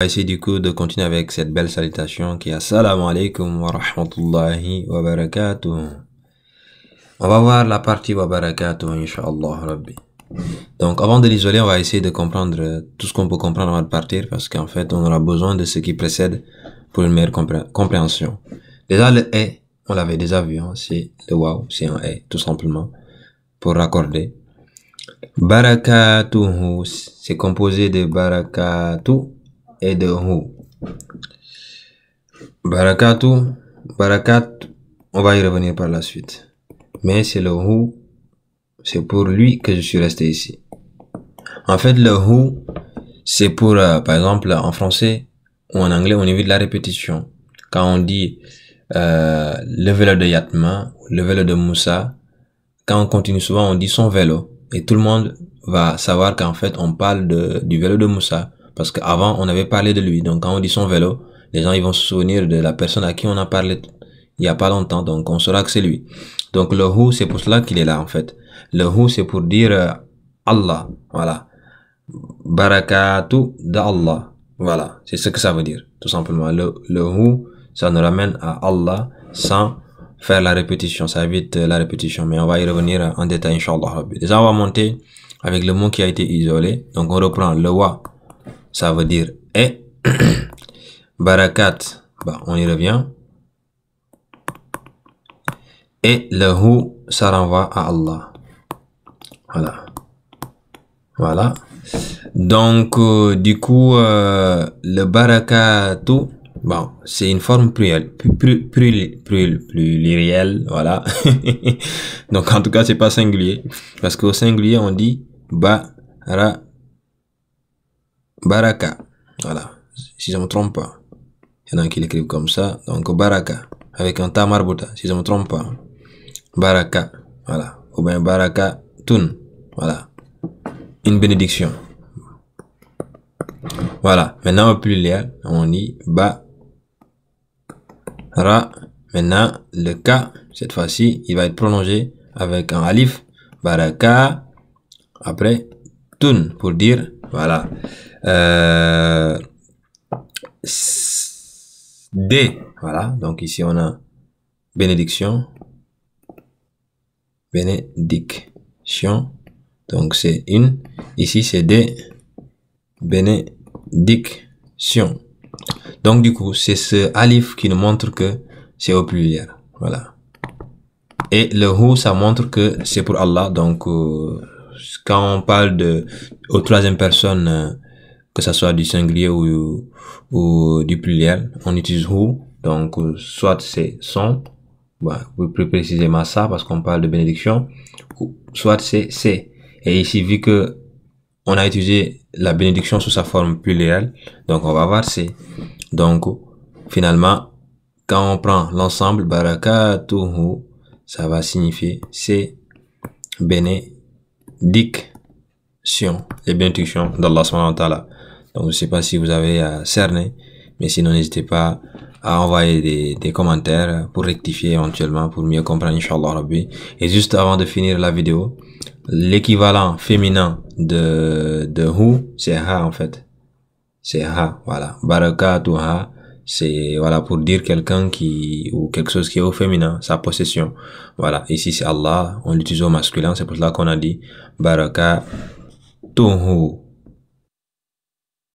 On va essayer du coup de continuer avec cette belle salutation qui est Assalamu alaikum wa rahmatullahi wa barakatuh. On va voir la partie wa barakatuh, incha'Allah rabbi. Donc avant de l'isoler, on va essayer de comprendre tout ce qu'on peut comprendre avant de partir parce qu'en fait, on aura besoin de ce qui précède pour une meilleure compréhension. Déjà, le « est », on l'avait déjà vu, hein, c'est le « waouh », c'est un « est », tout simplement, pour raccorder. Barakatuhu, c'est composé de barakatuh et de hu. Barakatuh, barakat, on va y revenir par la suite. Mais c'est le hu, c'est pour lui que je suis resté ici. En fait, le hu, c'est pour, par exemple, en français ou en anglais, on évite la répétition. Quand on dit le vélo de Yatma, le vélo de Moussa, quand on continue souvent, on dit son vélo. Et tout le monde va savoir qu'en fait, on parle du vélo de Moussa. Parce qu'avant, on avait parlé de lui. Donc, quand on dit son vélo, les gens ils vont se souvenir de la personne à qui on a parlé il y a pas longtemps. Donc, on saura que c'est lui. Donc, le hu, c'est pour cela qu'il est là, en fait. Le hu, c'est pour dire Allah. Voilà. Barakatuh d'Allah. Voilà. C'est ce que ça veut dire, tout simplement. Le hu, ça nous ramène à Allah sans faire la répétition. Ça évite la répétition. Mais on va y revenir en détail, incha'Allah. Déjà, on va monter avec le mot qui a été isolé. Donc, on reprend le wa. Ça veut dire et. Barakat, bah, on y revient. Et le hu, ça renvoie à Allah. Voilà. Voilà. Donc, du coup, le barakatu, bon, c'est une forme plurielle, plurielle, voilà. Donc, en tout cas, c'est pas singulier. Parce qu'au singulier, on dit baraka. Voilà. Si je me trompe pas. Il y en a qui l'écrivent comme ça. Donc, baraka. Avec un ta marbuta. Si je me trompe pas. Baraka. Voilà. Ou bien baraka tun. Voilà. Une bénédiction. Voilà. Maintenant, au pluriel, on dit ba. Ra. Maintenant, le ka, cette fois-ci, il va être prolongé avec un alif. Baraka. Après, tun. Pour dire, voilà. D, voilà, donc ici on a bénédiction, donc c'est une, ici c'est des bénédictions. Donc du coup c'est ce alif qui nous montre que c'est au pluriel, voilà. Et le hu, ça montre que c'est pour Allah, donc quand on parle aux troisième personne, que ça soit du singulier ou du pluriel, on utilise hu, donc soit c'est son, bah, plus précisément ça, parce qu'on parle de bénédiction, ou soit c'est. Et ici, vu que on a utilisé la bénédiction sous sa forme plurielle, donc on va voir c'est. Donc, finalement, quand on prend l'ensemble, barakatuhu, ça va signifier c'est bénédiction, les bénédictions d'Allah subhanahu wa ta'ala. Donc, je ne sais pas si vous avez cerné, mais sinon, n'hésitez pas à envoyer des commentaires pour rectifier éventuellement, pour mieux comprendre, Inch'Allah Rabbi. Et juste avant de finir la vidéo, l'équivalent féminin de hu, c'est ha, en fait. C'est ha, voilà. Barakatuha, c'est, voilà, pour dire quelqu'un ou quelque chose qui est au féminin, sa possession. Voilà. Ici, c'est Allah. On l'utilise au masculin. C'est pour cela qu'on a dit barakatuhu.